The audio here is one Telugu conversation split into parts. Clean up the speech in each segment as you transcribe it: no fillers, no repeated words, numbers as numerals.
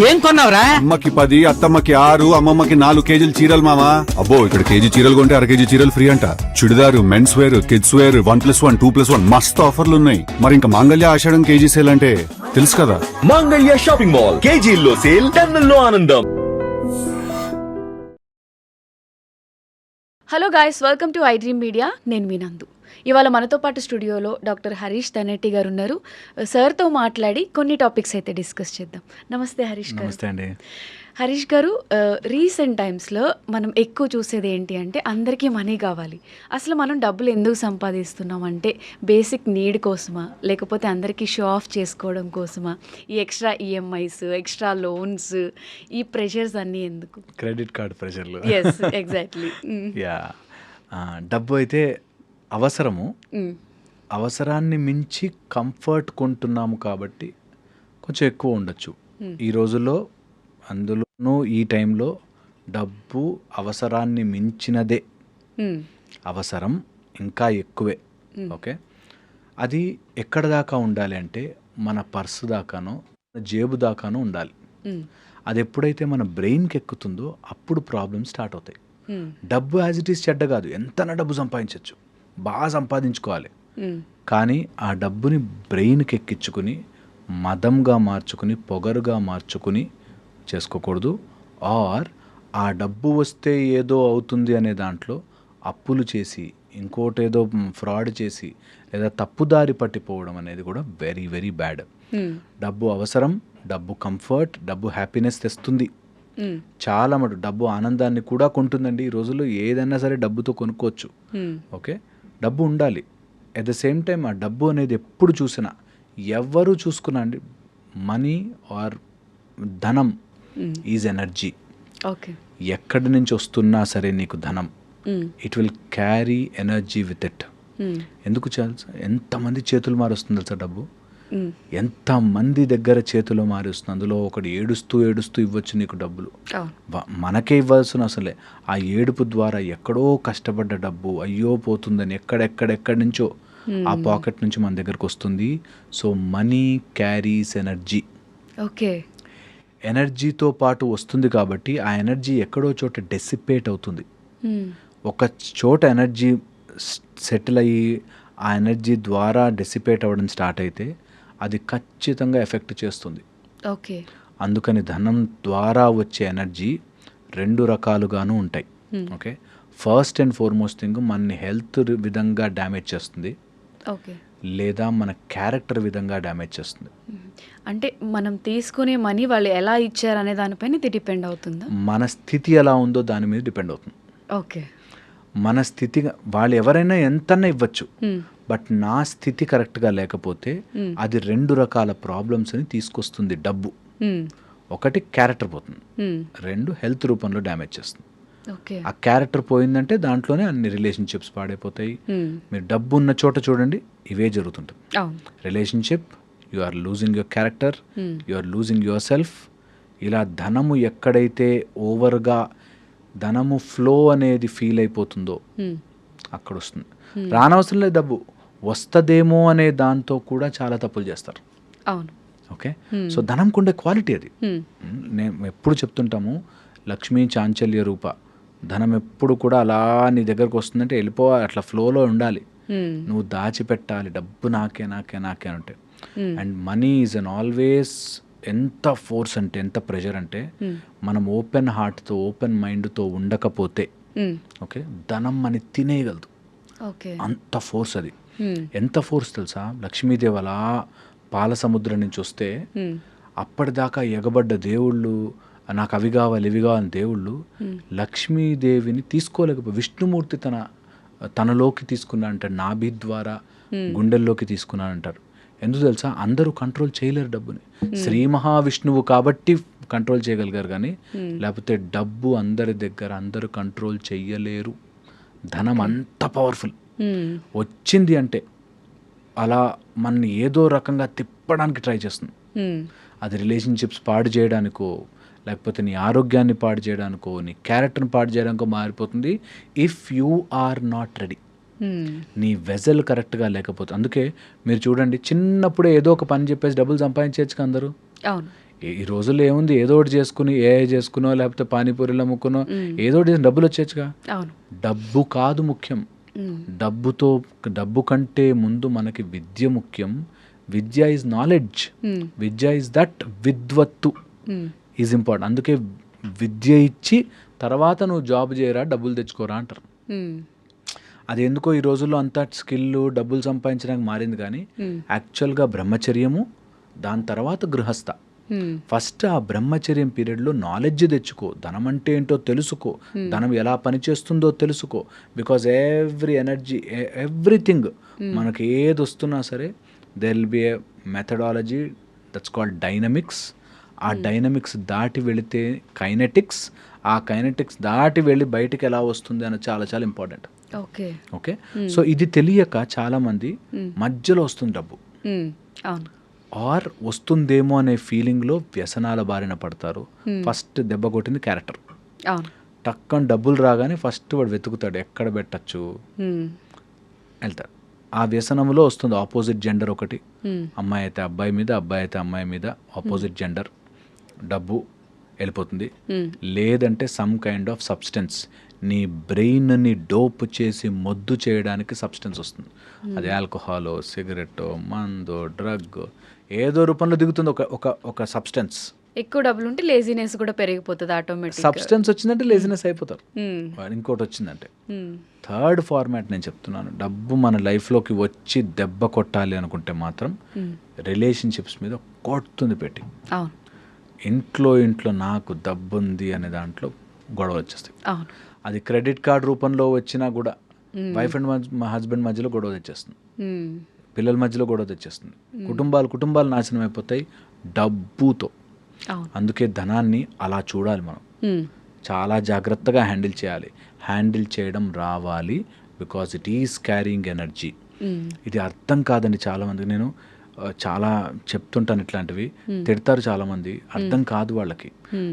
ఏం కొన్నావురా? అమ్మకి 10, అత్తమ్మకి 6, అమ్మమ్మకి 4 కేజీలు చీరలు మామా. అబ్బో ఇక్కడ కేజీ చీరలు కొంటే అర కేజీ చీరలు ఫ్రీ అంట. Churidar, men's wear, kids wear 1+1, 2+1 మస్తు ఆఫర్లు ఉన్నాయి. మరి ఇంకా మాంగళ్య ఆషాఢం కేజీ సేల్ అంటే తెలుసు కదా. మాంగళ్య షాపింగ్ మాల్ కేజీల్లో సేల్, టన్నుల్లో ఆనందం. Hello guys, welcome to I dream media. నేను మీ నందు. ఇవాళ మనతో పాటు స్టూడియోలో డాక్టర్ హరీష్ ధనెట్టి గారు ఉన్నారు. సార్తో మాట్లాడి కొన్ని టాపిక్స్ అయితే డిస్కస్ చేద్దాం. నమస్తే హరీష్ గారు. నమస్తే అండి. హరీష్ గారు, రీసెంట్ టైమ్స్లో మనం ఎక్కువ చూసేది ఏంటి అంటే అందరికీ మనీ కావాలి. అసలు మనం డబ్బులు ఎందుకు సంపాదిస్తున్నాం అంటే బేసిక్ నీడ్ కోసమా, లేకపోతే అందరికీ షో ఆఫ్ చేసుకోవడం కోసమా? ఈ ఎక్స్ట్రా ఈఎంఐస్, ఎక్స్ట్రా లోన్స్, ఈ ప్రెషర్స్ అన్నీ ఎందుకు? క్రెడిట్ కార్డ్ ప్రెషర్లు. Yes, exactly. యా, డబ్బు అయితే అవసరము. అవసరాన్ని మించి కంఫర్ట్ కొంటున్నాము కాబట్టి కొంచెం ఎక్కువ ఉండొచ్చు ఈ రోజుల్లో. అందులోనూ ఈ టైంలో డబ్బు అవసరాన్ని మించినదే. అవసరం ఇంకా ఎక్కువే. ఓకే, అది ఎక్కడ దాకా ఉండాలి అంటే మన పర్సు దాకానో జేబు దాకానో ఉండాలి. అది ఎప్పుడైతే మన బ్రెయిన్కి ఎక్కుతుందో అప్పుడు ప్రాబ్లమ్స్ స్టార్ట్ అవుతాయి. డబ్బు యాజ్ ఇట్ ఈస్ చెడ్డ కాదు, ఎంతనా డబ్బు సంపాదించవచ్చు, బాగా సంపాదించుకోవాలి. కానీ ఆ డబ్బుని బ్రెయిన్కి ఎక్కించుకుని మదంగా మార్చుకుని పొగరుగా మార్చుకుని చేసుకోకూడదు. ఆర్ ఆ డబ్బు వస్తే ఏదో అవుతుంది అనే దాంట్లో అప్పులు చేసి ఇంకోటేదో ఫ్రాడ్ చేసి లేదా తప్పుదారి పట్టిపోవడం అనేది కూడా వెరీ వెరీ బ్యాడ్. డబ్బు అవసరం, డబ్బు కంఫర్ట్, డబ్బు హ్యాపీనెస్ తెస్తుంది. చాలా మటు డబ్బు ఆనందాన్ని కూడా కొంటుందండి. ఈ రోజుల్లో ఏదైనా సరే డబ్బుతో కొనుక్కోవచ్చు. ఓకే, డబ్బు ఉండాలి. అట్ ద సేమ్ టైం ఆ డబ్బు అనేది ఎప్పుడు చూసినా ఎవరు చూసుకున్నా అండి, మనీ ఆర్ ధనం ఈజ్ ఎనర్జీ. ఓకే, ఎక్కడి నుంచి వస్తున్నా సరే నీకు ధనం, it will carry energy with it. ఎందుకు ఎంతమంది చేతులు మారుస్తుంది సార్ డబ్బు, ఎంతమంది దగ్గర చేతులు మారుస్తుంది. అందులో ఒకటి ఏడుస్తూ ఏడుస్తూ ఇవ్వచ్చు నీకు డబ్బులు, మనకే ఇవ్వాల్సిన అసలే. ఆ ఏడుపు ద్వారా ఎక్కడో కష్టపడ్డ డబ్బు అయ్యో పోతుందని ఎక్కడెక్కడెక్కడి నుంచో ఆ పాకెట్ నుంచి మన దగ్గరకు వస్తుంది. So money carries energy. Okay, ఎనర్జీతో పాటు వస్తుంది కాబట్టి ఆ ఎనర్జీ ఎక్కడో చోట డెసిపేట్ అవుతుంది. ఒక చోట ఎనర్జీ సెటిల్ అయ్యి ఆ ఎనర్జీ ద్వారా డెసిపేట్ అవ్వడం స్టార్ట్ అయితే అది ఖచ్చితంగా ఎఫెక్ట్ చేస్తుంది. ఓకే, అందుకని ధనం ద్వారా వచ్చే ఎనర్జీ 2 రకాలుగాను ఉంటాయి. Okay, first and foremost thing మన హెల్త్ విధంగా డ్యామేజ్ చేస్తుంది. ఓకే, లేదా మన క్యారెక్టర్ విధంగా డ్యామేజ్ చేస్తుంది. అంటే మనం తీసుకునే మనీ వాళ్ళు ఎలా ఇచ్చారు అనే దానిపైన ఇది డిపెండ్ అవుతుందా? మన స్థితి ఎలా ఉందో దాని మీద డిపెండ్ అవుతుంది. ఓకే, మన స్థితి, వాళ్ళు ఎవరైనా ఎంతన్నా ఇవ్వచ్చు, బట్ నా స్థితి కరెక్ట్గా లేకపోతే అది 2 రకాల ప్రాబ్లమ్స్ని తీసుకొస్తుంది డబ్బు. ఒకటి క్యారెక్టర్ పోతుంది, 2 హెల్త్ రూపంలో డ్యామేజ్ చేస్తుంది. ఆ క్యారెక్టర్ పోయిందంటే దాంట్లోనే అన్ని రిలేషన్షిప్స్ పాడైపోతాయి. మీరు డబ్బు ఉన్న చోట చూడండి ఇవే జరుగుతుంటుంది. Relationship, you are losing your character, you are losing yourself. ఇలా ధనము ఎక్కడైతే ఓవర్గా ధనము ఫ్లో అనేది ఫీల్ అయిపోతుందో అక్కడ వస్తుంది. రానవసరం లేదు, డబ్బు వస్తుందేమో అనే దాంతో కూడా చాలా తప్పులు చేస్తారు. అవును. ఓకే, సో ధనంకు ఉండే క్వాలిటీ అది. నేను ఎప్పుడు చెప్తుంటాము, లక్ష్మీ చాంచల్య రూప. ధనం ఎప్పుడు కూడా అలా నీ దగ్గరకు వస్తుందంటే వెళ్ళిపోవాలి, అట్లా ఫ్లోలో ఉండాలి. నువ్వు దాచిపెట్టాలి, డబ్బు నాకే నాకే నాకే అంటే. And money is an always ఎంత ఫోర్స్ అంటే, ఎంత ప్రెషర్ అంటే, మనం ఓపెన్ హార్ట్తో ఓపెన్ మైండ్తో ఉండకపోతే ఓకే ధనం అని తినేయగలదు. అంత ఫోర్స్ అది. ఎంత ఫోర్స్ తెలుసా, లక్ష్మీదేవి అలా పాల సముద్రం నుంచి వస్తే అప్పటిదాకా ఎగబడ్డ దేవుళ్ళు, నాకు అవి కావాలి ఇవి కావాలి దేవుళ్ళు లక్ష్మీదేవిని తీసుకోలేకపోయి విష్ణుమూర్తి తనలోకి తీసుకున్నా అంటారు, నాభి ద్వారా గుండెల్లోకి తీసుకున్నా అంటారు. ఎందుకు తెలుసా, అందరూ కంట్రోల్ చేయలేరు డబ్బుని. శ్రీ మహావిష్ణువు కాబట్టి కంట్రోల్ చేయగలిగారు, కానీ లేకపోతే డబ్బు అందరి దగ్గర అందరూ కంట్రోల్ చెయ్యలేరు. ధనం అంత పవర్ఫుల్. వచ్చింది అంటే అలా మనని ఏదో రకంగా తిప్పడానికి ట్రై చేస్తుంది. అది రిలేషన్షిప్స్ పాడు చేయడానికో, లేకపోతే నీ ఆరోగ్యాన్ని పాడు చేయడానికో, నీ క్యారెక్టర్ని పాడు చేయడానికో మారిపోతుంది. If you are not ready, నీ వెజల్ కరెక్ట్గా లేకపోతే. అందుకే మీరు చూడండి, చిన్నప్పుడే ఏదో ఒక పని చెప్పేసి డబ్బులు సంపాదించవచ్చు అందరూ. ఈ రోజుల్లో ఏముంది, ఏదో ఒకటి చేసుకుని ఏఐ చేసుకునో లేకపోతే పానీపూరీలు అమ్ముకునో ఏదో ఒకటి చేసి డబ్బులు వచ్చేచ్చుగా. అవును. డబ్బు కాదు ముఖ్యం. డబ్బు కంటే ముందు మనకి విద్య ముఖ్యం. విద్య ఈజ్ నాలెడ్జ్. విద్య ఈజ్ దట్ విద్వత్తు ఈజ్ ఇంపార్టెంట్. అందుకే విద్య ఇచ్చి తర్వాత నువ్వు జాబ్ చేయరా, డబ్బులు తెచ్చుకోరా అంటారు. అది ఎందుకో ఈ రోజుల్లో అంతా స్కిల్, డబ్బులు సంపాదించడానికి మారింది. కానీ యాక్చువల్గా బ్రహ్మచర్యము, దాని తర్వాత గృహస్థ. ఫస్ట్ ఆ బ్రహ్మచర్యం పీరియడ్లో నాలెడ్జ్ తెచ్చుకో, ధనం అంటే ఏంటో తెలుసుకో, ధనం ఎలా పనిచేస్తుందో తెలుసుకో. బికాజ్ ఎవ్రీ ఎనర్జీ, ఎవ్రీథింగ్ మనకి ఏది వస్తున్నా సరే there will be A methodology that's called dynamics. ఆ డైనమిక్స్ దాటి వెళితే కైనెటిక్స్, ఆ కైనెటిక్స్ దాటి వెళ్ళి బయటికి ఎలా వస్తుంది అనేది చాలా చాలా ఇంపార్టెంట్. ఓకే. సో ఇది తెలియక చాలామంది మధ్యలో వస్తుంది డబ్బు, ఆర్ వస్తుందేమో అనే ఫీలింగ్లో వ్యసనాల బారిన పడతారు. ఫస్ట్ దెబ్బ కొట్టింది క్యారెక్టర్. టక్కని డబ్బులు రాగానే ఫస్ట్ వాడు వెతుకుతాడు ఎక్కడ పెట్టచ్చు, వెళ్తాడు. ఆ వ్యసనంలో వస్తుంది ఆపోజిట్ జెండర్ ఒకటి, అమ్మాయి అయితే అబ్బాయి మీద, అబ్బాయి అయితే అమ్మాయి మీద, ఆపోజిట్ జెండర్, డబ్బు వెళ్ళిపోతుంది. లేదంటే సమ్ కైండ్ ఆఫ్ సబ్స్టెన్స్, నీ బ్రెయిన్ని డోప్ చేసి మొద్దు చేయడానికి సబ్స్టెన్స్ వస్తుంది. అది ఆల్కహాలో, సిగరెట్టో, మందో, డ్రగ్, ఏదో రూపంలో దిగుతుంది ఒక సబ్స్టెన్స్. ఎక్కువ డబ్బులు ఉంటే లేజినెస్ కూడా పెరిగిపోతుంది ఆటోమేటిక్. సబ్స్టెన్స్ వచ్చిందంటే లేజినెస్ అయిపోతారు. ఇంకోటి వచ్చిందంటే థర్డ్ ఫార్మాట్ నేను చెప్తున్నాను. డబ్బు మన లైఫ్లోకి వచ్చి దెబ్బ కొట్టాలి అనుకుంటే మాత్రం రిలేషన్షిప్స్ మీద కొడుతుంది పెట్టి. ఇంట్లో నాకు డబ్బు ఉంది అనే దాంట్లో గొడవ వచ్చేస్తాయి. అది క్రెడిట్ కార్డ్ రూపంలో వచ్చినా కూడా వైఫ్ అండ్ హస్బెండ్ మధ్యలో గొడవ తెచ్చేస్తుంది, పిల్లల మధ్యలో గొడవ తెచ్చేస్తుంది, కుటుంబాలు నాశనం అయిపోతాయి డబ్బుతో. అందుకే ధనాన్ని అలా చూడాలి మనం, చాలా జాగ్రత్తగా హ్యాండిల్ చేయాలి. హ్యాండిల్ చేయడం రావాలి, because it is carrying energy. ఇది అర్థం కాదండి చాలామందికి. నేను చాలా చెప్తుంటాను ఇట్లాంటివి, తిడతారు చాలామంది, అర్థం కాదు వాళ్ళకి.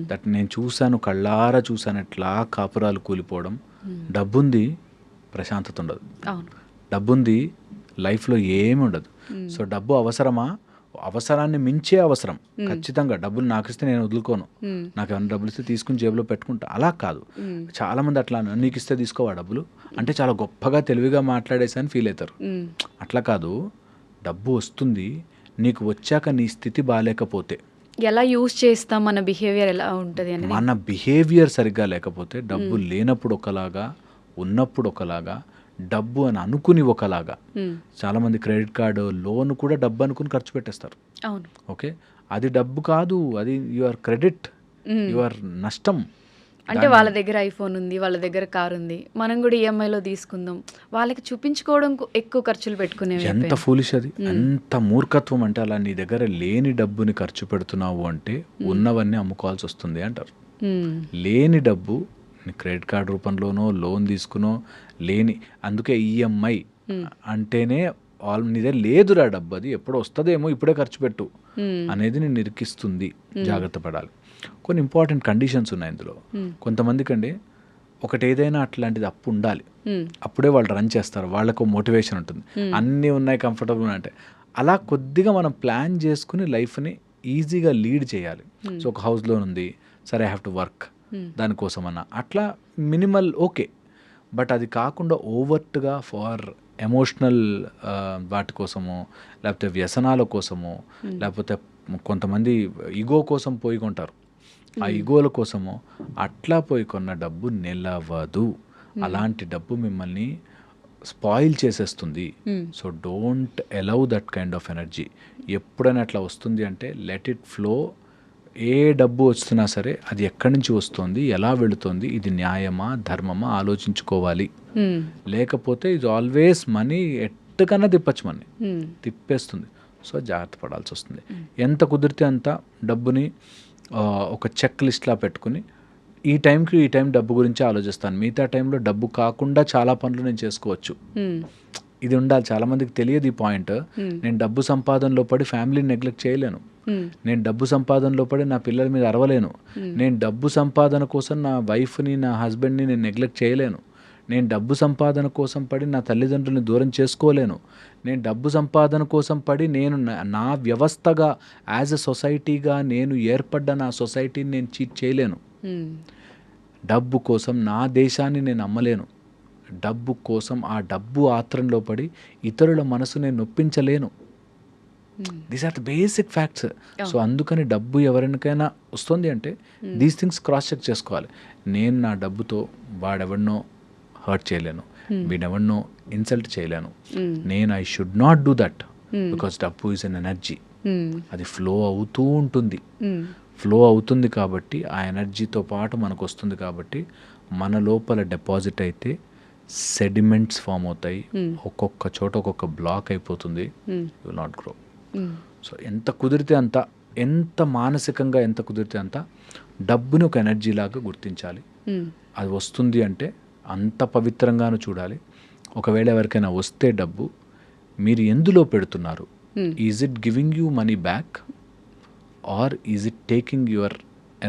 దట్ నేను చూశాను, కళ్ళారా చూశాను ఎట్లా కాపురాలు కూలిపోవడం. డబ్బుంది, ప్రశాంతత ఉండదు. డబ్బుంది, లైఫ్లో ఏమి ఉండదు. సో డబ్బు అవసరమా? అవసరాన్ని మించే అవసరం ఖచ్చితంగా. డబ్బులు నాకు ఇస్తే నేను వదులుకోను, నాకు ఏమైనా డబ్బులు ఇస్తే తీసుకుని జేబులో పెట్టుకుంటా, అలా కాదు. చాలామంది అట్లా, నీకు ఇస్తే తీసుకోవా డబ్బులు అంటే చాలా గొప్పగా తెలివిగా మాట్లాడేసని ఫీల్ అవుతారు. అట్లా కాదు. డబ్బు వస్తుంది, నీకు వచ్చాక నీ స్థితి బాగాలేకపోతే ఎలా యూజ్ చేస్తాం, మన బిహేవియర్ ఎలా ఉంటుంది అని. మన బిహేవియర్ సరిగ్గా లేకపోతే డబ్బు లేనప్పుడు ఒకలాగా, ఉన్నప్పుడు ఒకలాగా, డబ్బు అని అనుకుని ఒకలాగా. చాలామంది క్రెడిట్ కార్డు, లోన్ కూడా డబ్బు అనుకుని ఖర్చు పెట్టేస్తారు. ఓకే, అది డబ్బు కాదు, అది యువర్ క్రెడిట్, యువర్ నష్టం. అంటే వాళ్ళ దగ్గర ఐఫోన్ ఉంది, వాళ్ళ దగ్గర కార్ ఉంది, మనం కూడా ఈఎంఐలో తీసుకుందాం, వాళ్ళకి చూపించుకోవడం ఎక్కువ ఖర్చులు పెట్టుకునే. ఎంత ఫూలిష్ అది, ఎంత మూర్ఖత్వం. అంటే అలా నీ దగ్గర లేని డబ్బుని ఖర్చు పెడుతున్నావు అంటే ఉన్నవన్నీ అమ్ముకోవాల్సి వస్తుంది అంటారు. లేని డబ్బు క్రెడిట్ కార్డ్ రూపంలోనో లోన్ తీసుకునో లేని, అందుకే ఈఎంఐ అంటేనే నీ దగ్గర లేదురా డబ్బు, అది ఎప్పుడు వస్తుందేమో ఇప్పుడే ఖర్చు పెట్టు అనేది నేను నిరికిస్తుంది. జాగ్రత్త పడాలి. కొన్ని ఇంపార్టెంట్ కండిషన్స్ ఉన్నాయి ఇందులో. కొంతమందికి అండి ఒకటి ఏదైనా అట్లాంటిది అప్పు ఉండాలి, అప్పుడే వాళ్ళు రన్ చేస్తారు, వాళ్ళకు మోటివేషన్ ఉంటుంది. అన్నీ ఉన్నాయి, కంఫర్టబుల్ ఉన్నాయి అంటే అలా కొద్దిగా మనం ప్లాన్ చేసుకుని లైఫ్ని ఈజీగా లీడ్ చేయాలి. సో ఒక హౌస్ లోన్ ఉంది, సరే ఐ హ్యావ్ టు వర్క్ దానికోసమన్నా, అట్లా మినిమల్ ఓకే. బట్ అది కాకుండా ఓవర్ట్గా ఫార్ ఎమోషనల్ వాటి కోసమో, లేకపోతే వ్యసనాల కోసమో, లేకపోతే కొంతమంది ఈగో కోసం పోయి కొంటారు, ఆ ఈగోల కోసమో అట్లా పోయి కొన్న డబ్బు నిలవదు. అలాంటి డబ్బు మిమ్మల్ని స్పాయిల్ చేసేస్తుంది. So don't allow that kind of energy. ఎప్పుడైనా అట్లా వస్తుంది అంటే లెట్ ఇట్ ఫ్లో. ఏ డబ్బు వస్తున్నా సరే అది ఎక్కడి నుంచి వస్తుంది, ఎలా వెళుతుంది, ఇది న్యాయమా ధర్మమా ఆలోచించుకోవాలి. లేకపోతే ఇది ఆల్వేస్ మనీ ఎట్టుకన్నా తిప్పచ్చు, మనీ తిప్పేస్తుంది. సో జాగ్రత్త పడాల్సి వస్తుంది. ఎంత కుదిరితే అంత డబ్బుని ఒక చెక్ లిస్ట్లా పెట్టుకుని ఈ టైంకి ఈ టైం డబ్బు గురించి ఆలోచిస్తాను, మిగతా టైంలో డబ్బు కాకుండా చాలా పనులు నేను చేసుకోవచ్చు. ఇది ఉండాలి. చాలామందికి తెలియదు ఈ పాయింట్. నేను డబ్బు సంపాదనలో పడి ఫ్యామిలీని నెగ్లెక్ట్ చేయలేను, నేను డబ్బు సంపాదనలో పడి నా పిల్లల మీద అరవలేను, నేను డబ్బు సంపాదన కోసం నా వైఫ్ని నా హస్బెండ్ని నేను నెగ్లెక్ట్ చేయలేను, నేను డబ్బు సంపాదన కోసం పడి నా తల్లిదండ్రులను దూరం చేసుకోలేను. నేను డబ్బు సంపాదన కోసం పడి నేను నా వ్యవస్థగా యాజ్ ఎ సొసైటీగా నేను ఏర్పడ్డ నా సొసైటీని నేను చీట్ చేయలేను. డబ్బు కోసం నా దేశాన్ని నేను అమ్మలేను. డబ్బు కోసం ఆ డబ్బు ఆత్రంలో పడి ఇతరుల మనసు నేను నొప్పించలేను. These are the basic facts. So అందుకని డబ్బు ఎవరికైనా వస్తుంది అంటే దీస్ థింగ్స్ క్రాస్ చెక్ చేసుకోవాలి. నేను నా డబ్బుతో వాడెవరినో హర్ట్ చేయలేను, వీడెవరినో ఇన్సల్ట్ చేయలేను. నేను I should not do that because డబ్బు ఈజ్ అన్ ఎనర్జీ. అది ఫ్లో అవుతూ ఉంటుంది. ఫ్లో అవుతుంది కాబట్టి ఆ ఎనర్జీతో పాటు మనకు వస్తుంది కాబట్టి మన లోపల డిపాజిట్ అయితే సెడిమెంట్స్ ఫామ్ అవుతాయి. ఒక్కొక్క చోట ఒక్కొక్క బ్లాక్ అయిపోతుంది. You will not grow. So ఎంత కుదిరితే అంత, ఎంత మానసికంగా ఎంత కుదిరితే అంత డబ్బుని ఒక ఎనర్జీ లాగా గుర్తించాలి. అది వస్తుంది అంటే అంత పవిత్రంగాను చూడాలి. ఒకవేళ ఎవరికైనా వస్తే డబ్బు మీరు ఎందులో పెడుతున్నారు? Is it giving you money back or is it taking your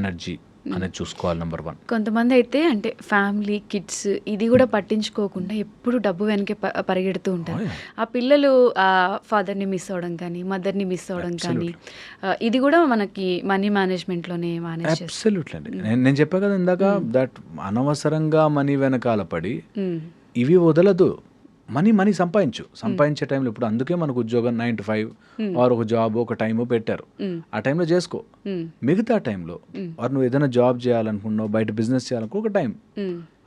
energy అనేది చూసుకోవాలి. నెంబర్ 1. కొంతమంది అయితే అంటే ఫ్యామిలీ, కిడ్స్ ఇది కూడా పట్టించుకోకుండా ఎప్పుడు డబ్బు వెనకే పరిగెడుతూ ఉంటారు. ఆ పిల్లలు ఫాదర్ని మిస్ అవ్వడం కానీ, మదర్ని మిస్ అవ్వడం కానీ, ఇది కూడా మనకి మనీ మేనేజ్మెంట్లోనే మేనేజ్ చేస్తారు. అబ్సల్యూట్లీ అండి. నేను చెప్పా కదా ఇందాక, దట్ అనవసరంగా మనీ వెనకాల పడి ఇవి వదలదు. మనీ సంపాదించే టైంలో ఇప్పుడు అందుకే మనకు ఉద్యోగం 9 to 5 ఆర్ ఒక జాబ్ ఒక టైము పెట్టారు. ఆ టైంలో చేసుకో. మిగతా టైంలో ఆర్ నువ్వు ఏదైనా జాబ్ చేయాలనుకున్నావు, బయట బిజినెస్ చేయాలనుకో ఒక టైం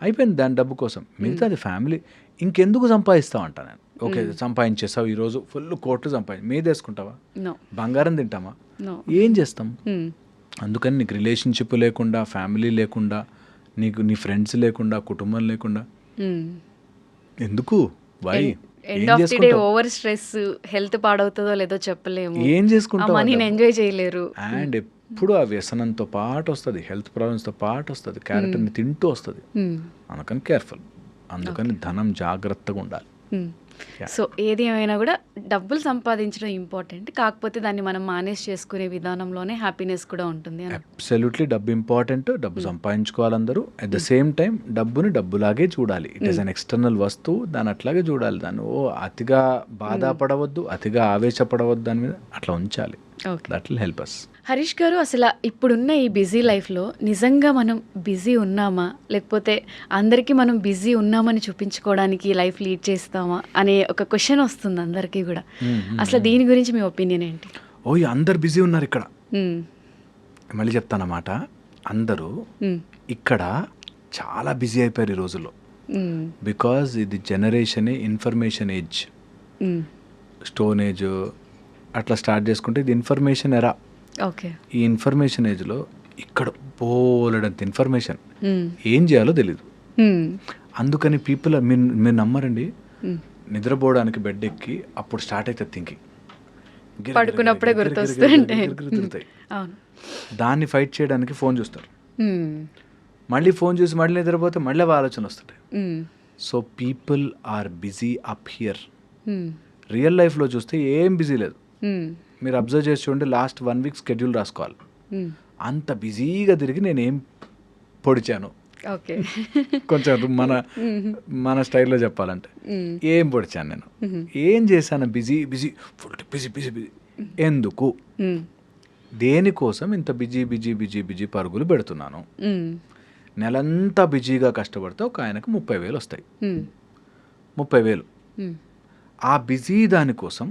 అయిపోయింది దాని డబ్బు కోసం. మిగతాది ఫ్యామిలీ. ఇంకెందుకు సంపాదిస్తావు అంటా నేను. ఓకే సంపాదించేస్తావు, ఈరోజు ఫుల్ కోట్లు మీద వేసుకుంటావా? బంగారం తింటామా? ఏం చేస్తాం? అందుకని నీకు రిలేషన్షిప్ లేకుండా, ఫ్యామిలీ లేకుండా, నీకు నీ ఫ్రెండ్స్ లేకుండా, కుటుంబం లేకుండా ఎందుకు? End of the day over stress, health పాడవుతుందో లేదో చెప్పలేము. ఏం చేసుకుంటావు? మనీని ఎంజాయ్ చేయలేరు. అండ్ ఎప్పుడు ఆ వ్యసనంతో పాటు వస్తుంది, హెల్త్ ప్రాబ్లమ్స్తో పాటు వస్తుంది, క్యారెక్టర్ని తింటూ వస్తుంది. అందుకని కేర్ఫుల్. అందుకని ధనం జాగ్రత్తగా ఉండాలి. సో ఏది ఏమైనా కూడా డబ్బులు సంపాదించడం ఇంపార్టెంట్, కాకపోతే దాన్ని మనం మేనేజ్ చేసుకునే విధానంలోనే హ్యాపీనెస్ కూడా ఉంటుంది. అబ్సల్యూట్లీ డబ్బు ఇంపార్టెంట్. డబ్బు సంపాదించుకోవాలి అందరూ. అట్ ద సేమ్ టైం డబ్బుని డబ్బులాగే చూడాలి. ఇట్ ఈస్ అన్ ఎక్స్టర్నల్ వస్తువు, దాన్ని అట్లాగే చూడాలి. దాన్ని అతిగా బాధపడవద్దు, అతిగా ఆవేశపడవద్దు, దాని మీద అట్లా ఉంచాలి. That will help us. Harish garu, అసలు ఇప్పుడున్న ఈ బిజీ లైఫ్లో నిజంగా మనం బిజీ ఉన్నామా, లేకపోతే అందరికీ మనం బిజీ ఉన్నామని చూపించుకోవడానికి లైఫ్ లీడ్ చేస్తామా అనే ఒక క్వశ్చన్ వస్తుంది అందరికీ కూడా. అసలు దీని గురించి మీ ఒపీనియన్ ఏంటి? అందరు బిజీ ఉన్నారు ఇక్కడ. మళ్ళీ చెప్తానమాట, అందరూ ఇక్కడ చాలా బిజీ అయిపోయారు ఈ రోజుల్లో. బికాజ్ ఇది generation information age, stone age అట్లా స్టార్ట్ చేసుకుంటే ఇది ఇన్ఫర్మేషన్ ఎరా. ఓకే. ఈ ఇన్ఫర్మేషన్ ఏజ్లో ఇక్కడ బోలెడంత ఇన్ఫర్మేషన్, ఏం చేయాలో తెలీదు. అందుకని పీపుల్ మీరు నమ్మరండి, నిద్రపోవడానికి బెడ్ ఎక్కి అప్పుడు స్టార్ట్ అవుతుంది థింకింగ్. పడుకున్నప్పుడే గుర్తొస్తుంటాయి. దాన్ని ఫైట్ చేయడానికి ఫోన్ చూస్తారు. మళ్ళీ ఫోన్ చూసి మళ్ళీ నిద్రపోతే మళ్ళీ ఆలోచన వస్తుంటాయి. So people are busy up here. Real లైఫ్లో చూస్తే ఏం బిజీ లేదు. మీరు అబ్జర్వ్ చేసి చూడండి, లాస్ట్ 1 week స్కెడ్యూల్ రాసుకోవాలి. అంత బిజీగా తిరిగి నేనేం పొడిచాను, కొంచెం మన స్టైల్లో చెప్పాలంటే ఏం పొడిచాను, నేను ఏం చేశాను, ఫుల్ బిజీ. ఎందుకు, దేనికోసం ఇంత బిజీ పరుగులు పెడుతున్నాను? నెలంతా బిజీగా కష్టపడితే ఒక ఆయనకు 30,000 వస్తాయి. 30,000. ఆ బిజీ దానికోసం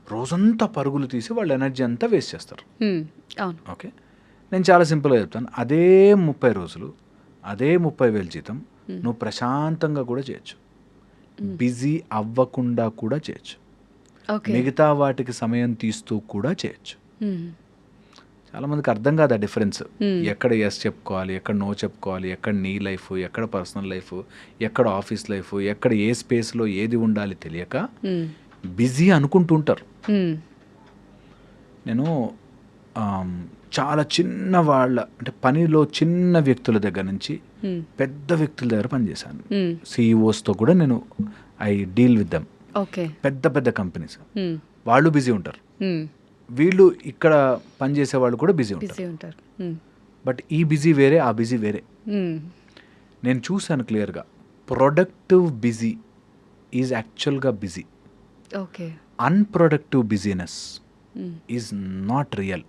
రోజంతా పరుగులు తీసి వాళ్ళ ఎనర్జీ అంతా వేస్ట్ చేస్తారు. ఓకే, నేను చాలా సింపుల్గా చెప్తాను. అదే 30 రోజులు, అదే 30,000 జీతం నువ్వు ప్రశాంతంగా కూడా చేయొచ్చు, బిజీ అవ్వకుండా కూడా చేయొచ్చు, మిగతా వాటికి సమయం తీస్తూ కూడా చేయొచ్చు. చాలామందికి అర్థం కాదు ఆ డిఫరెన్స్. ఎక్కడ ఎస్ చెప్పుకోవాలి, ఎక్కడ నో చెప్పుకోవాలి, ఎక్కడ నీ లైఫ్, ఎక్కడ పర్సనల్ లైఫ్, ఎక్కడ ఆఫీస్ లైఫ్, ఎక్కడ ఏ స్పేస్లో ఏది ఉండాలి తెలియక బిజీ అనుకుంటుంటారు. నేను చాలా చిన్న వాళ్ళ అంటే పనిలో చిన్న వ్యక్తుల దగ్గర నుంచి పెద్ద వ్యక్తుల దగ్గర పనిచేశాను. సిఇఓస్తో కూడా నేను ఐ డీల్ విత్ దెమ్. పెద్ద కంపెనీస్ వాళ్ళు బిజీ ఉంటారు, వీళ్ళు ఇక్కడ పనిచేసే వాళ్ళు కూడా బిజీ ఉంటారు. బట్ ఈ బిజీ వేరే, ఆ బిజీ వేరే. నేను చూశాను క్లియర్గా. ప్రొడక్టివ్ బిజీ ఈజ్ యాక్చువల్గా busy. Okay. Unproductive business is not real.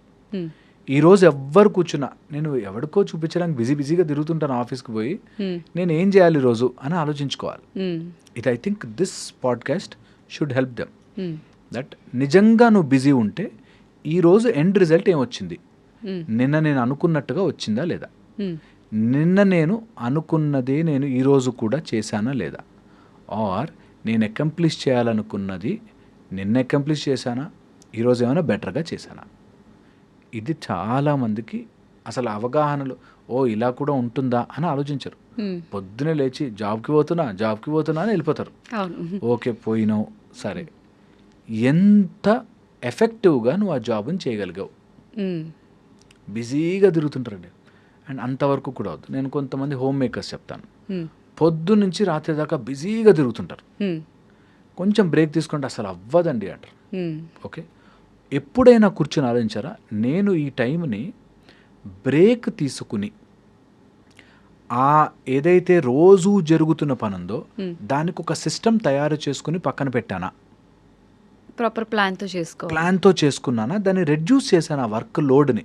ఈరోజు ఎవ్వరు కూర్చున్నా నేను ఎవరికో చూపించడానికి బిజీగా తిరుగుతుంటాను ఆఫీస్కి పోయి, నేను ఏం చేయాలి ఈరోజు అని ఆలోచించుకోవాలి. ఇది I think this podcast should help them that నిజంగా నువ్వు బిజీ ఉంటే ఈరోజు ఎండ్ రిజల్ట్ ఏమొచ్చింది, నిన్న నేను అనుకున్నట్టుగా వచ్చిందా లేదా, నిన్న నేను అనుకున్నదే నేను ఈరోజు కూడా చేశానా లేదా, ఆర్ నేను అకంప్లిష్ చేయాలనుకున్నది నిన్న అకంప్లిష్ చేశానా, ఈరోజు ఏమైనా బెటర్గా చేశానా. ఇది చాలామందికి అసలు అవగాహనలు ఇలా కూడా ఉంటుందా అని ఆలోచించరు. పొద్దునే లేచి జాబ్కి పోతున్నా అని వెళ్ళిపోతారు. ఓకే పోయినావు సరే, ఎంత ఎఫెక్టివ్గా నువ్వు ఆ జాబ్ని చేయగలిగావు. బిజీగా తిరుగుతుంటారండి. అండ్ అంతవరకు కూడా వద్దు. నేను కొంతమంది హోమ్ మేకర్స్ చెప్తాను, పొద్దు నుంచి రాత్రి దాకా బిజీగా తిరుగుతుంటారు, కొంచెం బ్రేక్ తీసుకుంటే అసలు అవ్వదండి అంటారు. ఓకే, ఎప్పుడైనా కూర్చొని ఆలోచించారా, నేను ఈ టైంని బ్రేక్ తీసుకుని ఏదైతే రోజు జరుగుతున్న పని ఉందో దానికి ఒక సిస్టమ్ తయారు చేసుకుని పక్కన పెట్టానా, ప్రాపర్ ప్లాన్తో చేసుకున్నానా, దాన్ని రెడ్యూస్ చేశాను ఆ వర్క్ లోడ్ని.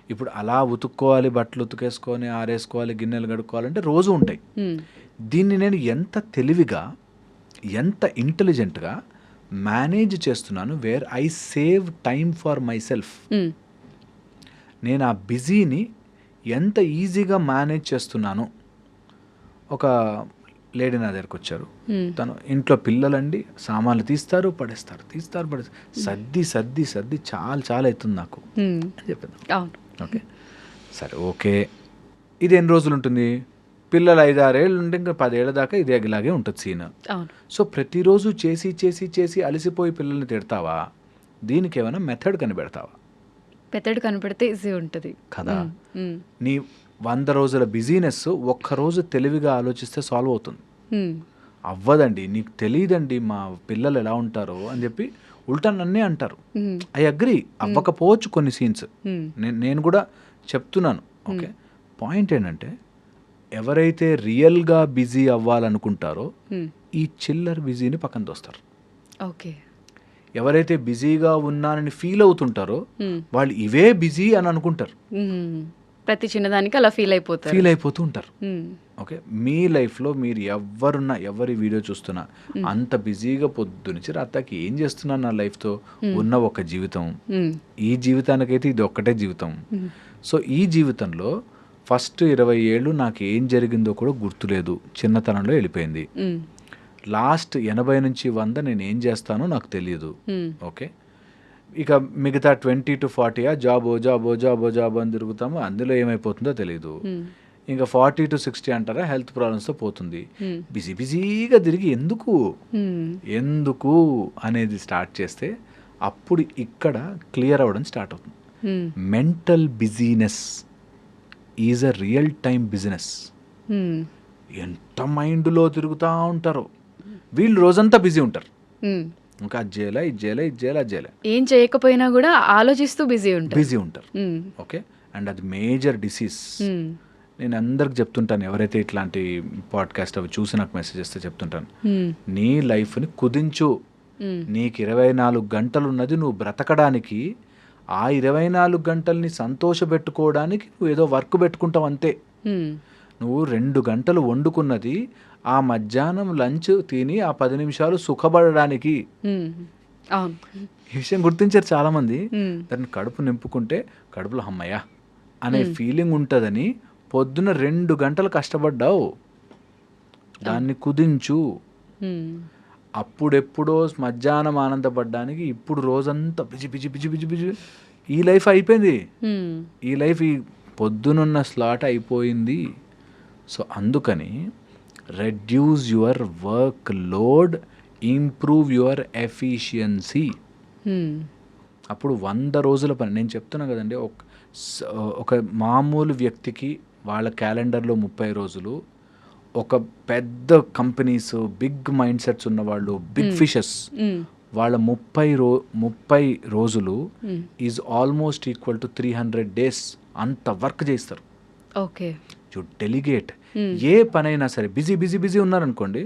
ఇప్పుడు అలా ఉతుక్కోవాలి, బట్టలు ఉతుకేసుకొని ఆరేసుకోవాలి, గిన్నెలు కడుక్కోవాలంటే రోజు ఉంటాయి. దీన్ని నేను ఎంత తెలివిగా ఎంత ఇంటెలిజెంట్గా మేనేజ్ చేస్తున్నాను, where I save time for my self. నేను ఆ బిజీని ఎంత ఈజీగా మేనేజ్ చేస్తున్నాను. ఒక లేడీ నా దగ్గరకు వచ్చారు, తను ఇంట్లో పిల్లలండి సామాన్లు తీస్తారు పడేస్తారు సర్ది సర్ది సర్ది చాలా అవుతుంది నాకు అని చెప్పాను. ఓకే సరే, ఓకే ఇది ఎన్ని రోజులు ఉంటుంది, పిల్లలు 5-6 ఏళ్ళు ఉంటే ఇంకా 10 ఏళ్ళ దాకా ఇది ఇలాగే ఉంటుంది సీన్. సో ప్రతిరోజు చేసి చేసి చేసి అలసిపోయి పిల్లల్ని తిడతావా, దీనికి ఏమైనా మెథడ్ కనిపెడతావా? మెథడ్ కనిపెడితే ఈజీ ఉంటుంది కదా. నీ 100 రోజుల బిజీనెస్ ఒక్కరోజు తెలివిగా ఆలోచిస్తే సాల్వ్ అవుతుంది. అవ్వదండి, నీకు తెలియదండి మా పిల్లలు ఎలా ఉంటారో అని చెప్పి ఉల్టా నన్నే అంటారు. ఐ అగ్రీ, అవ్వకపోవచ్చు కొన్ని సీన్స్, నేను కూడా చెప్తున్నాను. ఓకే, పాయింట్ ఏంటంటే ఎవరైతే రియల్గా బిజీ అవ్వాలనుకుంటారో ఈ చిల్లర్ బిజీని పక్కన తోస్తారు. ఓకే, ఎవరైతే బిజీగా ఉన్నానని ఫీల్ అవుతుంటారో వాళ్ళు ఇవే బిజీ అని అనుకుంటారు. ప్రతి చిన్నదానికి అలా ఫీల్ అయిపోతూ ఉంటారు. ఓకే, మీ లైఫ్లో మీరు ఎవరి వీడియో చూస్తున్నా అంత బిజీగా పొద్దు నుంచి రాత్రికి ఏం చేస్తున్నాను నా లైఫ్తో ఉన్న ఒక జీవితం, ఈ జీవితానికైతే ఇది ఒక్కటే జీవితం. సో ఈ జీవితంలో ఫస్ట్ 20 ఏళ్ళు నాకు ఏం జరిగిందో కూడా గుర్తులేదు, చిన్నతనంలో వెళ్ళిపోయింది. లాస్ట్ 80 నుంచి 100 నేను ఏం చేస్తానో నాకు తెలియదు. ఓకే, ఇక మిగతా 20 to 40 జాబ్ అని తిరుగుతాము, అందులో ఏమైపోతుందో తెలియదు. ఇంకా 40 to 60 అంటారా హెల్త్ ప్రాబ్లమ్స్తో పోతుంది. బిజీగా తిరిగి ఎందుకు అనేది స్టార్ట్ చేస్తే అప్పుడు ఇక్కడ క్లియర్ అవ్వడం స్టార్ట్ అవుతుంది. Mental business is a real time business. ఎంత మైండ్లో తిరుగుతూ ఉంటారో వీళ్ళు, రోజంతా బిజీ ఉంటారు. ఇంకా అది చేయాలి ఏం చేయకపోయినా కూడా ఆలోచిస్తూ బిజీ ఉంటారు. ఓకే, అండ్ అది మేజర్ డిసీజ్. నేను అందరికి చెప్తుంటాను, ఎవరైతే ఇట్లాంటి పాడ్కాస్ట్ అవి చూసి నాకు మెసేజ్ చేస్తే చెప్తుంటాను, నీ లైఫ్ని కుదించు. నీకు 24 గంటలు ఉన్నది నువ్వు బ్రతకడానికి, ఆ 24 గంటల్ని సంతోషపెట్టుకోవడానికి నువ్వు ఏదో వర్క్ పెట్టుకుంటావు అంతే. నువ్వు 2 గంటలు వండుకున్నది ఆ మధ్యాహ్నం లంచ్ తిని ఆ 10 నిమిషాలు సుఖపడడానికి. ఈ విషయం గుర్తించారు చాలామంది. దాన్ని కడుపు నింపుకుంటే కడుపులో అమ్మయ్య అనే ఫీలింగ్ ఉంటుందని పొద్దున 2 గంటలు కష్టపడ్డావు, దాన్ని కుదించు. అప్పుడెప్పుడో మధ్యాహ్నం ఆనందపడ్డానికి ఇప్పుడు రోజంతా బిజీ ఈ లైఫ్ అయిపోయింది. ఈ లైఫ్ ఈ పొద్దునున్న స్లాట్ అయిపోయింది. సో అందుకని reduce your work load, improve your efficiency. అప్పుడు 100 రోజుల పని నేను చెప్తున్నా కదండి. ఒక మామూలు వ్యక్తికి వాళ్ళ క్యాలెండర్లో 30 రోజులు, ఒక పెద్ద కంపెనీస్ బిగ్ మైండ్ సెట్స్ ఉన్న వాళ్ళు బిగ్ ఫిషెస్ వాళ్ళ 30 రోజులు is almost equal to 300 days. అంత వర్క్ చేస్తారు. Okay, you delegate. ఏ పనైనా సరే బిజీ బిజీ బిజీ ఉన్నారనుకోండి,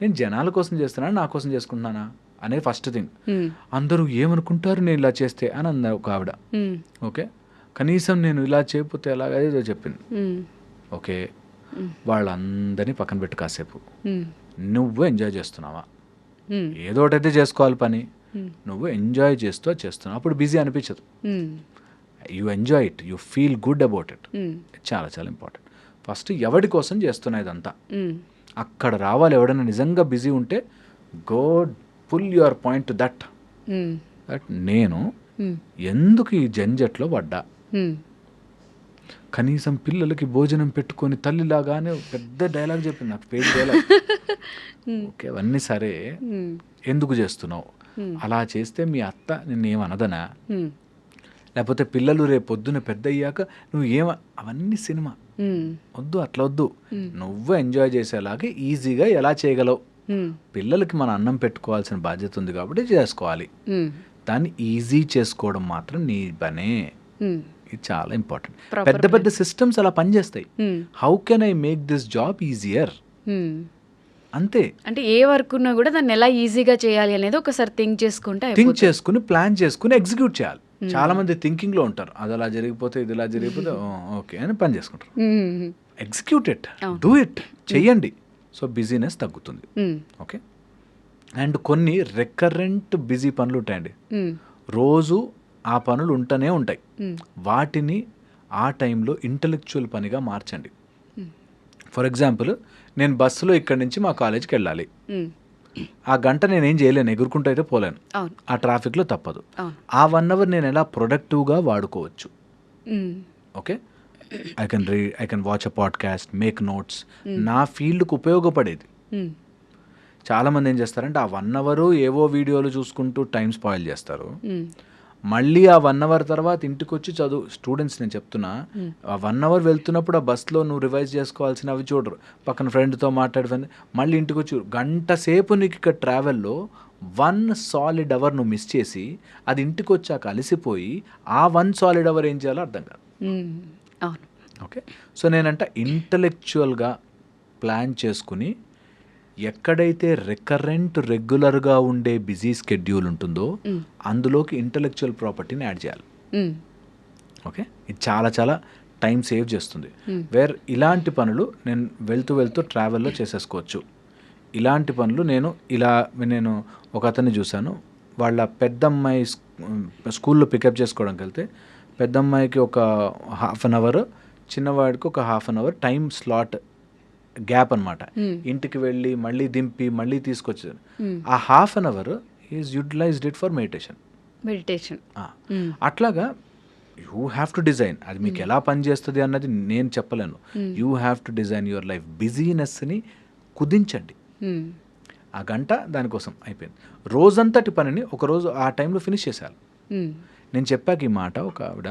నేను జనాల కోసం చేస్తున్నానా నా కోసం చేసుకుంటున్నానా అనేది ఫస్ట్ థింగ్. అందరూ ఏమనుకుంటారు నేను ఇలా చేస్తే అని అన్నారు ఒక ఆవిడ. ఓకే, కనీసం నేను ఇలా చేయకపోతే ఎలాగ ఏదో చెప్పింది. ఓకే, వాళ్ళందరినీ పక్కన పెట్టి కాసేపు నువ్వు ఎంజాయ్ చేస్తున్నావా? ఏదో ఒకటైతే చేసుకోవాలి పని, నువ్వు ఎంజాయ్ చేస్తున్నావు, అప్పుడు బిజీ అనిపించదు. You enjoy it, you feel good about it. చాలా చాలా ఇంపార్టెంట్. ఫస్ట్ ఎవడి కోసం చేస్తున్నా ఇదంతా అక్కడ రావాలి. ఎవడైనా నిజంగా బిజీ ఉంటే go pull your point that నేను ఎందుకు ఈ జంజట్లో పడ్డా, కనీసం పిల్లలకి భోజనం పెట్టుకొని తల్లిలాగానే పెద్ద డైలాగ్ చెప్పింది నాకు, పేజ్ డైలాగ్. ఓకే, అవన్నీ సరే, ఎందుకు చేస్తున్నావు? అలా చేస్తే మీ అత్త నిన్నేమనదనా? లేకపోతే పిల్లలు రేపు పొద్దున పెద్ద అయ్యాక నువ్వు అవన్నీ సినిమా వద్దు, అట్లా వద్దు. నువ్వు ఎంజాయ్ చేసేలాగా ఈజీగా ఎలా చేయగలవు? పిల్లలకి మన అన్నం పెట్టుకోవాల్సిన బాధ్యత ఉంది కాబట్టి చేసుకోవాలి. దాన్ని ఈజీ చేసుకోవడం మాత్రం నీ పనే. ఇది చాలా ఇంపార్టెంట్. పెద్ద పెద్ద సిస్టమ్స్ అలా పనిచేస్తాయి. How can I make this job easier, అంతే. అంటే ఏ వర్క్ ఉన్నా కూడా దాన్ని ఎలా ఈజీగా చేయాలి అనేది ఒకసారి థింక్ చేసుకుని ప్లాన్ చేసుకుని ఎగ్జిక్యూట్ చేయాలి. చాలా మంది థింకింగ్ లో ఉంటారు, అది అలా జరిగిపోతే ఇది ఇలా జరిగిపోతే ఓకే అని పని చేసుకుంటారు. ఎగ్జిక్యూట్ ఇట్, డూ ఇట్, చెయ్యండి. సో బిజీనెస్ తగ్గుతుంది. ఓకే, అండ్ కొన్ని రికరెంట్ బిజీ పనులు ఉంటాయండి, రోజు ఆ పనులు ఉంటూనే ఉంటాయి. వాటిని ఆ టైంలో ఇంటలెక్చువల్ పనిగా మార్చండి. ఫర్ ఎగ్జాంపుల్, నేను బస్సులో ఇక్కడి నుంచి మా కాలేజ్కి వెళ్ళాలి. ఆ గంట నేనేం చేయలేను, ఎగురుకుంటూ అయితే పోలేను, ఆ ట్రాఫిక్లో తప్పదు. ఆ 1 hour నేను ఎలా ప్రొడక్టివ్గా వాడుకోవచ్చు? Okay, I can read, I can watch a podcast, make notes, నా ఫీల్డ్కి ఉపయోగపడేది. చాలామంది ఏం చేస్తారంటే ఆ 1 hour ఏవో వీడియోలు చూసుకుంటూ టైం స్పాయిల్ చేస్తారు. మళ్ళీ ఆ 1 hour తర్వాత ఇంటికి వచ్చి స్టూడెంట్స్ నేను చెప్తున్నా, ఆ 1 hour వెళ్తున్నప్పుడు ఆ బస్లో నువ్వు రివైజ్ చేసుకోవాల్సినవి చూడరు, పక్కన ఫ్రెండ్తో మాట్లాడుతుంది. మళ్ళీ ఇంటికి వచ్చి గంట సేపు నీకు ఇక్కడ ట్రావెల్లో 1 solid hour నువ్వు మిస్ చేసి అది ఇంటికి వచ్చాక అలసిపోయి ఆ 1 solid hour ఏం చేయాలో అర్థం కాదు. ఓకే, సో నేనంట ఇంటలెక్చువల్గా ప్లాన్ చేసుకుని ఎక్కడైతే రెగ్యులర్గా ఉండే బిజీ స్కెడ్యూల్ ఉంటుందో అందులోకి ఇంటలెక్చువల్ ప్రాపర్టీని యాడ్ చేయాలి. ఓకే, ఇది చాలా చాలా టైం సేవ్ చేస్తుంది. ఇలాంటి పనులు నేను వెళ్తూ ట్రావెల్లో చేసేసుకోవచ్చు. ఇలాంటి పనులు నేను ఒక అతన్ని చూశాను, వాళ్ళ పెద్దమ్మాయి స్కూల్లో పికప్ చేసుకోవడానికి వెళ్తే పెద్దమ్మాయికి ఒక 1/2 hour, చిన్నవాడికి ఒక 1/2 hour టైం స్లాట్ గ్యాప్ అనమాట. ఇంటికి వెళ్ళి మళ్ళీ దింపి మళ్ళీ తీసుకొచ్చారు. ఆ 1/2 hour is utilized it for meditation. అట్లాగా యూ హ్యావ్ టు డిజైన్, అది మీకు ఎలా పనిచేస్తుంది అన్నది నేను చెప్పలేను. You have to design your life. బిజీనెస్ని కుదించండి. ఆ గంట దానికోసం అయిపోయింది. రోజంతటి పనిని ఒకరోజు ఆ టైంలో ఫినిష్ చేసేయాలి. నేను చెప్పాక ఈ మాట ఒక ఆవిడ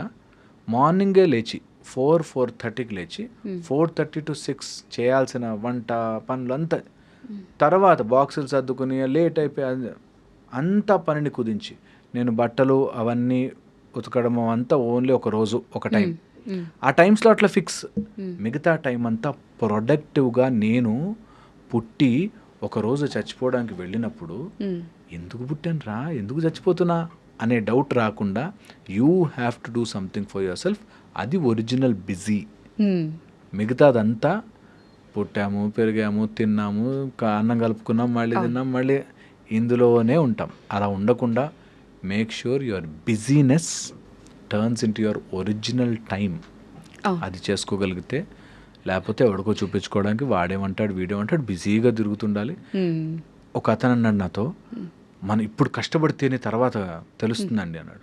మార్నింగే లేచి 4:30కి లేచి 4:30 to 6 చేయాల్సిన వంట పనులంతా, తర్వాత బాక్సులు సర్దుకుని లేట్ అయిపోయి అంతా పనిని కుదించి నేను బట్టలు అవన్నీ ఉతకడం అంతా ఓన్లీ ఒక రోజు ఒక టైం, ఆ టైం స్లాట్లో ఫిక్స్. మిగతా టైం అంతా ప్రొడక్టివ్గా నేను పుట్టి ఒకరోజు చచ్చిపోవడానికి వెళ్ళినప్పుడు ఎందుకు పుట్టాను రా, ఎందుకు చచ్చిపోతున్నా అనే డౌట్ రాకుండా you have to do something for your self. అది ఒరిజినల్ బిజీ. మిగతాదంతా పుట్టాము, పెరిగాము, తిన్నాము, అన్నం కలుపుకున్నాం, మళ్ళీ తిన్నాం, మళ్ళీ ఇందులోనే ఉంటాం. అలా ఉండకుండా make sure your business turns into your original time. అది చేసుకోగలిగితే, లేకపోతే ఎవడికో చూపించుకోవడానికి వాడేమంటాడు వీడేమంటాడు బిజీగా తిరుగుతుండాలి. ఒక అతను అన్నాడు నాతో, మనం ఇప్పుడు కష్టపడితేనే తర్వాత తెలుస్తుందండి అన్నాడు.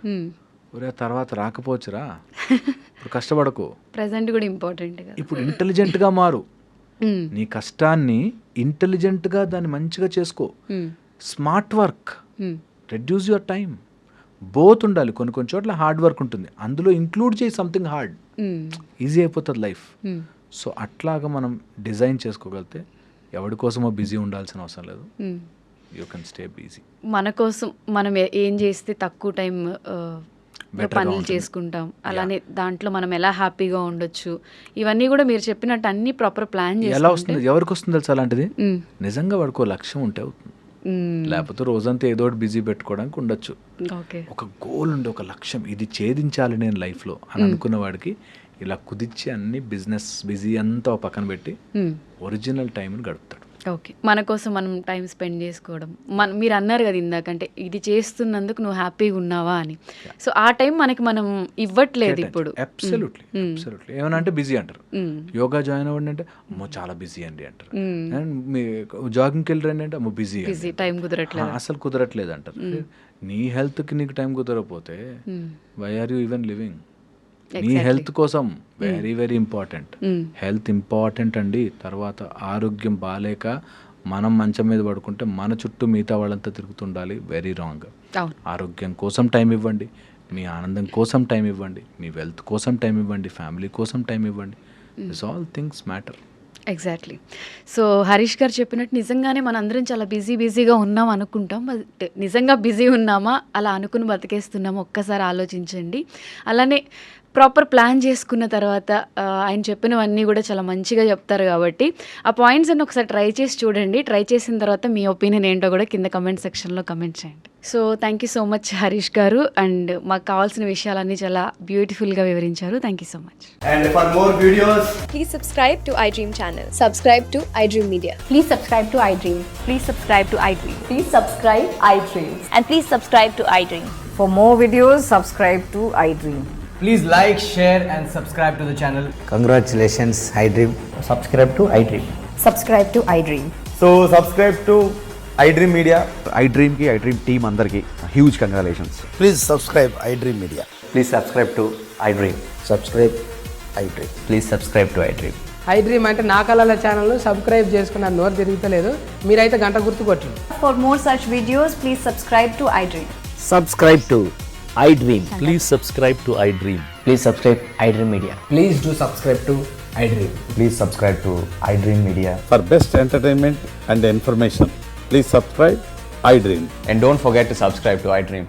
ఒరే తర్వాత రాకపోవచ్చురా, ఇప్పుడు కష్టపడకు, ప్రెజెంట్ కూడా ఇంపార్టెంట్. ఇప్పుడు ఇంటెలిజెంట్గా మారు, నీ కష్టాన్ని ఇంటెలిజెంట్గా దాన్ని మంచిగా చేసుకో. Smart work, reduce your time. Both ఉండాలి. కొన్ని చోట్ల హార్డ్ వర్క్ ఉంటుంది, అందులో ఇంక్లూడ్ చేయి సంథింగ్ హార్డ్, ఈజీ అయిపోతుంది లైఫ్. సో అట్లాగా మనం డిజైన్ చేసుకోగలిగితే ఎవరి కోసమో బిజీ ఉండాల్సిన అవసరం లేదు. You can stay busy. మన కోసం మనం ఏం చేస్తే తక్కువ టైం పనులు చేసుకుంటాం, అలానే దాంట్లో మనం ఎలా హ్యాపీగా ఉండొచ్చు, ఇవన్నీ కూడా మీరు చెప్పినట్టు అన్ని ప్రాపర్ ప్లాన్ ఎలా చేసుకుంటే వస్తుంది, ఎవరికి వస్తుంది తెలుసా అలాంటిది? నిజంగా వాడికో లక్ష్యం ఉంటే అవుతుంది. లేకపోతే రోజంతా ఏదో ఒకటి బిజీ పెట్టుకోవడానికి ఉండొచ్చు. ఓకే. ఒక గోల్ ఉండి ఒక లక్ష్యం, ఇది ఛేదించాలి నేను లైఫ్లో అని అనుకున్న వాడికి ఇలా కుదిర్చి అన్ని బిజినెస్ బిజీ అంతా ఒక పక్కన పెట్టి ఒరిజినల్ టైంని గడుపుతాడు. ఓకే, మన కోసం మనం టైం స్పెండ్ చేసుకోవడం. మీరు అన్నారు కదా ఇందాకంటే ఇది చేస్తున్నందుకు నువ్వు హ్యాపీగా ఉన్నావా అని. సో ఆ టైం మనకి మనం ఇవ్వట్లేదు ఇప్పుడు. Absolutely absolutely. ఏమన్నా అంటే బిజీ అంటారు. యోగా జాయిన్ అవ్వండి అంటే అమ్మో చాలా బిజీ అండి అంటారు. అండ్ మీ జాగింగ్కి వెళ్ళరండి అంటే అమ్మో బిజీ, టైం కుదరట్లేదు, అసలు కుదరట్లేదు అంటారు. నీ హెల్త్కి నీకు టైం కుదరకపోతే why are you even living? నీ హెల్త్ కోసం very very important. Health important అండి. తర్వాత ఆరోగ్యం బాగాలేక మనం మంచం మీద పడుకుంటే మన చుట్టూ మిగతా వాళ్ళంతా తిరుగుతుండాలి. Very wrong. ఆరోగ్యం కోసం టైం ఇవ్వండి, మీ ఆనందం కోసం టైం ఇవ్వండి, మీ వెల్త్ కోసం టైం ఇవ్వండి, ఫ్యామిలీ కోసం టైం ఇవ్వండి. This all things matter. Exactly. So Harish గారు చెప్పినట్టు నిజంగానే మనందరం చాలా బిజీగా ఉన్నాం అనుకుంటాం. బట్ నిజంగా బిజీ ఉన్నామా, అలా అనుకుని బతికేస్తున్నామా ఒక్కసారి ఆలోచించండి. అలానే ప్రాపర్ ప్లాన్ చేసుకున్న తర్వాత ఆయన చెప్పినవన్నీ కూడా చాలా మంచిగా చెప్తారు కాబట్టి ఆ పాయింట్స్ అన్ని ఒకసారి ట్రై చేసి చూడండి. ట్రై చేసిన తర్వాత మీ ఒపీనియన్ ఏంటో కూడా కింద కమెంట్ సెక్షన్లో కమెంట్ చేయండి. So thank you so much Harish గారు, అండ్ మాకు కావాల్సిన విషయాలన్నీ చాలా బ్యూటిఫుల్గా వివరించారు. Thank you so much. And for more videos, Please subscribe to iDream channel. Subscribe to iDream Media. Please subscribe to iDream. Please subscribe to iDream. Please subscribe iDream. And please subscribe to iDream. For more videos, subscribe to iDream. please like, share and subscribe to the channel. Congratulations, iDream. Subscribe to iDream. Subscribe to iDream. So subscribe to iDream Media. iDream की iDream team अंदर की huge congratulations. Please subscribe iDream Media. Please subscribe to iDream. Subscribe iDream. Please subscribe to iDream. iDream అంటే నా కళల ఛానల్ సబ్స్క్రైబ్ చేసుకున్న నోరు తిరుగుతలేదు, మీరైతే గంట గుర్తు కొట్టండి. For more such videos, please subscribe to iDream. Subscribe to iDream. Please subscribe to iDream. Please subscribe iDream Media. Please do subscribe to iDream. Please subscribe to iDream Media. For best entertainment and information, please subscribe iDream. And don't forget to subscribe to iDream.